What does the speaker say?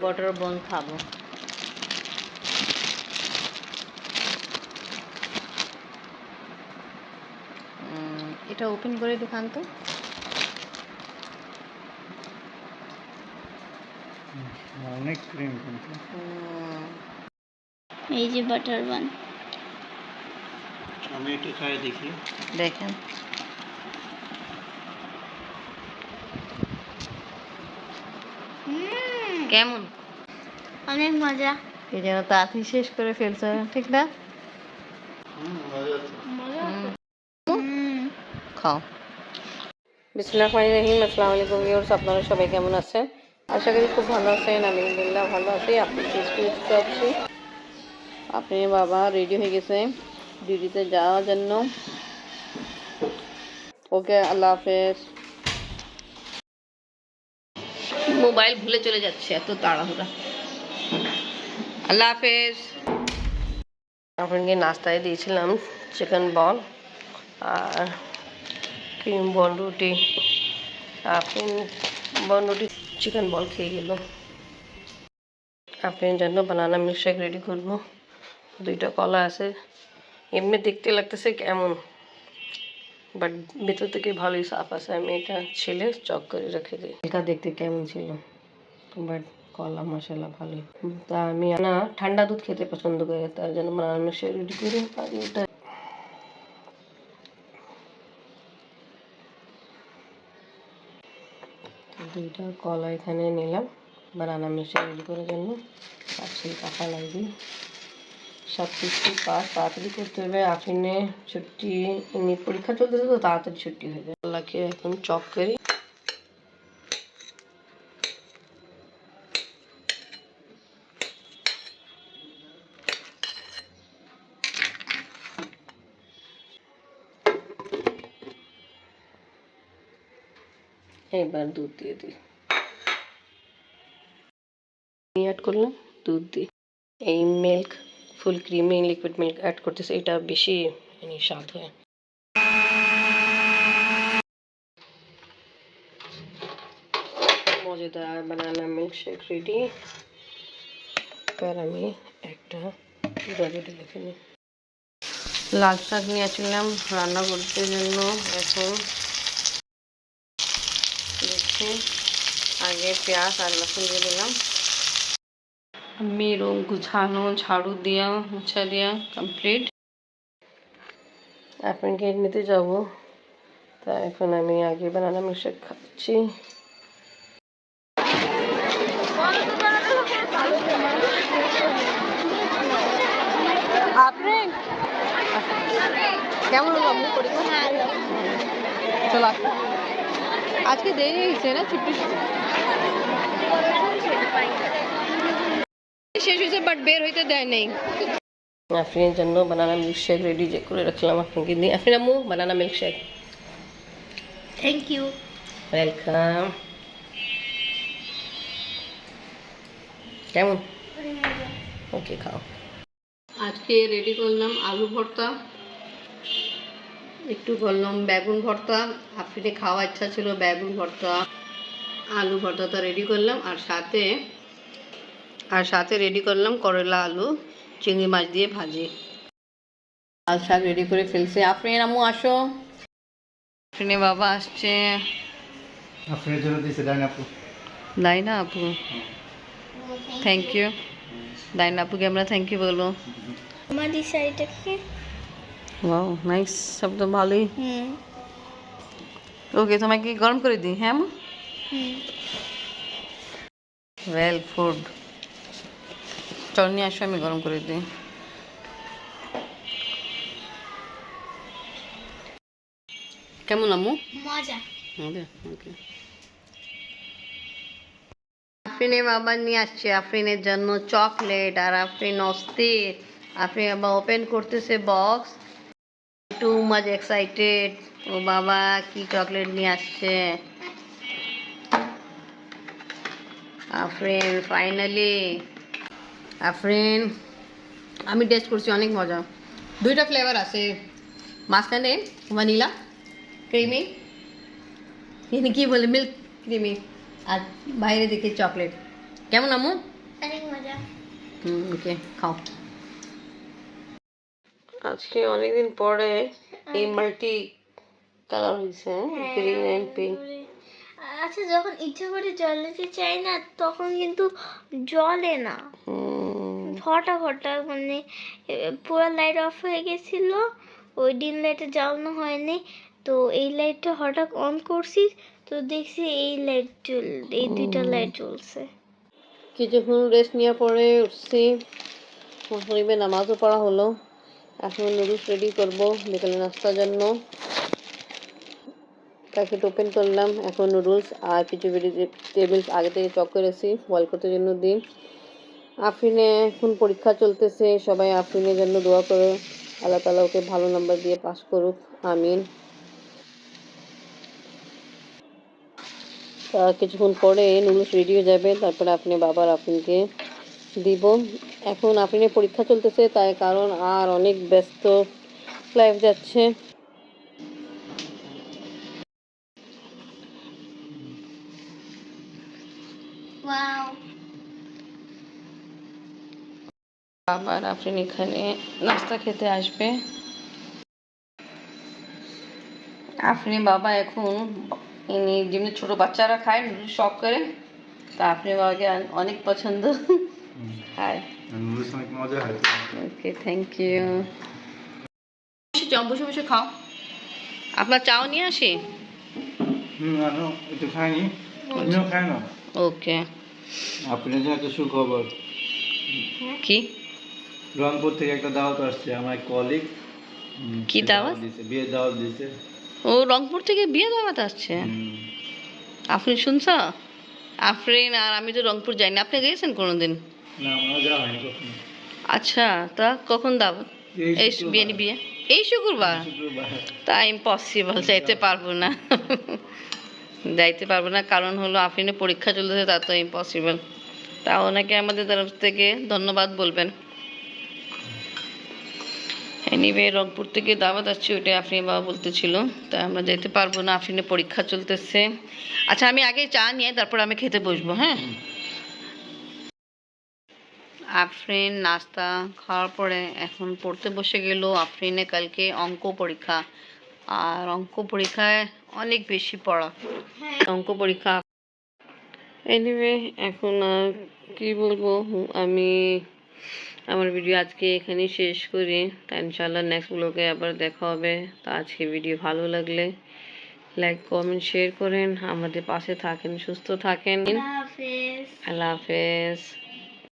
Butter বান খাবো। এটা open করে দেখান তো। অনেক ক্রিম কিন্তু। এই যে বাটার বান, আমি একটু খাই দেখি। দেখেন কেমন, অনেক মজা। এই যেন তাড়াতাড়ি শেষ করে ফেলছে, ঠিক না? খাও। বিসমিল্লাহির রহমানির রহিম। আসসালামু আলাইকুম ভিউয়ার্স, আপনারা সবাই কেমন আছেন? আশা করি খুব ভালো আছেন। আমি আলহামদুলিল্লাহ ভালো আছি। আপনি আছি। আপনি বাবা রেডি হয়ে গেছে ডিউটিতে যাওয়ার জন্য। ওকে, আল্লাহ হাফেজ। মোবাইল ভুলে চলে যাচ্ছে, এত তাড়াহুড়া। আল্লাহ হাফেজ। আপনাকে নাস্তায় দিয়েছিলাম চিকেন বল আর ক্রিম বল রুটি। আপনি বল রুটি চিকেন বল খেয়ে গেল। আপনার জন্য বানানা মিল্কশেক রেডি করব। দুইটা কলা আছে, এমনি দেখতে লাগতেছে কেমন, বাট ভেতর থেকে ভালোই সাফ আছে। আমি এটা ছেলে চক করে রেখে দিই। এটা দেখতে কেমন ছিল, বাট কলা মশলা ভালোই। তা আমি না ঠান্ডা দুধ খেতে পছন্দ করি, তার জন্য বানানা মিল্কশেক রেডি করি। আর এটা দুইটা কলা এখানে নিলাম বানানা মিল্কশেক রেডি করার জন্য। আর সেই টাকা লাগবে। সব কিছু কাজ তাড়াতাড়ি করতে হবে। আফরিনে ছুটি, এমনি পরীক্ষা চলতেছে তো তাড়াতাড়ি ছুটি হয়ে যায়। কলাকে এখন চক করি। এবার দুধ দিয়ে দিই। অ্যাড করলাম দুধ দিই। এই মিল্ক ফুল ক্রিমি লিকুইড মিল্ক অ্যাড করতেছে, এটা বেশি স্বাদ হয়। মজাদার বানানা মিল্কশেক রেডি। এবার আমি একটা রেডি লিখে নিই। লাল শাক নিয়ে আসলাম রান্না করতে জন্য। এখন দেখছি আগে পেঁয়াজ আর লসুন দিয়ে দিলাম। আমি রুম গুছানো ঝাড়ু দেওয়া মুছা দেওয়া কমপ্লিট। আপনাকে নিতে যাব, তা এখন আমি আগে বানানা মিল্কশেক খাচ্ছি। আপনি কেমন হলো আপনি পরীক্ষা? চলো আজকে দেরি হয়েছে না, ছুটি শেষ হয়েছে বাট বের হইতে দেয় নেই। আফরিনের জন্য বানানা মিল্কশেক রেডি যে করে রাখলাম আপনাকে দিয়ে। আফরিন আম্মু banana milkshake. Thank you. Welcome. কেমন? ওকে খাও। আজকে রেডি করলাম আলু ভর্তা, একটু করলাম বেগুন ভর্তা। আফরিনে খাওয়া ইচ্ছা ছিল বেগুন ভর্তা, আলু ভর্তাটা রেডি করলাম। আর সাথে রেডি করলাম করলা আলু চিংড়ি মাছ দিয়ে ভাজি। লাল শাক রেডি করে ফেলছে। আফরিন আম্মু আসো। আফরিনের বাবা আসছে। আপনার জন্য দিয়েছে ডাইনা আপু। ডাইনা আপু থ্যাংক ইউ। ডাইনা আপুকে আমরা থ্যাংক ইউ বলবো। আমাদের শাড়িটা কি? ওয়াও নাইস, সব তো ভালোই। ওকে তোমাকে গরম করে দিই। হ্যাঁ ওয়েল ফুড চল নিয়ে আসো, আমি গরম করে দিই। কেমন আম্মু? মজা। ওকে। আফরিনের বাবা নিয়ে আসছে আফরিনের জন্য চকলেট, আর আফরিন অস্থির। আফরিন বাবা ওপেন করতেছে বক্স, টু মাচ এক্সাইটেড। ও বাবা কি চকলেট নিয়ে আসছে আফরিন ফাইনালি। আফরিন আমি টেস্ট করছি, অনেক মজা। দুইটা ফ্লেভার আছে, মাঝখানে ভ্যানিলা ক্রিমি, কি বলে মিল্ক ক্রিমি, আর বাইরে দেখি চকলেট। কেমন আম্মু? মজা। ওকে খাও। আজকে অনেকদিন পরে এই মাল্টি কালার হয়েছে, গ্রিন এন্ড পিঙ্ক। আচ্ছা, যখন ইচ্ছে করে জ্বলাতে চাই না তখন কিন্তু জ্বলে না, ফটা ফটা, মানে পুরো লাইট অফ হয়ে গেছিল, ওই ডিম লাইটে জ্বালানো হয়নি, তো এই লাইটটা হঠাৎ অন করছি, তো দেখছি এই দুইটা লাইট জ্বলছে। কিছুক্ষণ রেস্ট নেওয়ার পরে উঠছি, মাগরিবে নামাজও পড়া হলো। এখন নুডলস রেডি করব বিকালে নাস্তার জন্য। প্যাকেট ওপেন করলাম, এখন নুডলস আর কিছু ভেজিটেবলস আগে থেকে চক করেছি বয়েল করতে জন্য দিই। আফরিনে এখন পরীক্ষা চলতেছে, সবাই আফরিনের জন্য দোয়া করো, আল্লাহ তাআলা ওকে ভালো নাম্বার দিয়ে পাস করুক, আমিন। কিছুক্ষণ পরে নুডলস রেডি হয়ে যাবে, তারপরে আপনি বাবার আফরিনকে দিব। এখন আফরিনের পরীক্ষা চলতেছে, তাই কারণ আর অনেক ব্যস্ত লাইফ যাচ্ছে। ওয়াও, আবার আফরিন এখানে নাস্তা খেতে আসবে। আফরিনের বাবা এখন যেমনি ছোট বাচ্চারা খায় নুডলস শখ করে, তা আফরিনের বাবাকে অনেক পছন্দ। হাই, নুডলস অনেক মজা হয়। ওকে, থ্যাংক ইউ। বসে বসে খাও। আপনার চাও নিয়ে আসি? আনো একটু খাইনি, আমিও খাই না। ওকে। আপনার জন্য একটা সুখবর, কি রংপুর থেকে একটা দাওয়াত আসছে, আমার কলিগ কি দাওয়াত? দিছে, বিয়ের দাওয়াত দিছে। ও, রংপুর থেকে বিয়ে দাওয়াত আসছে? আফরিন শুনছ? আফরিন আর আমি তো রংপুর যাইনি, আপনি গিয়েছেন কোনোদিন? না, আমরা যাওয়া হয়নি কখনো। আচ্ছা, তা কখন দাওয়াত? এই বিয়ে এই শুক্রবার? শুক্রবার। তা ইম্পসিবল, যাইতে পারবো না। যাইতে পারবো না, কারণ হলো আফরিনের পরীক্ষা চলতেছে, তা তো ইম্পসিবল। তা ওনাকে আমাদের তরফ থেকে ধন্যবাদ বলবেন। এনিওয়ে, রংপুর থেকে দাওয়াত আসছে, ওইটাই আফরিনের বাবা বলতেছিল, তা আমরা যেতে পারবো না, আফরিনের পরীক্ষা চলতেছে। আচ্ছা, আমি আগে চা নিয়ে তারপর আমি খেতে বসবো, হ্যাঁ? আফরিন নাস্তা খাওয়ার পরে এখন পড়তে বসে গেল। আফরিনে কালকে অঙ্ক পরীক্ষা, আর অঙ্ক পরীক্ষায় অনেক বেশি পড়া, অঙ্ক পরীক্ষা। এনিওয়ে, এখন আর কি বলবো, আমি আমার ভিডিও আজকে এখানেই শেষ করি। তা ইনশাআল্লাহ নেক্সট ব্লগে আবার দেখা হবে। তা আজকে ভিডিও ভালো লাগলে লাইক কমেন্ট শেয়ার করেন, আমাদের পাশে থাকেন, সুস্থ থাকেন। আল্লাহ হাফেজ। আল্লাহ হাফেজ।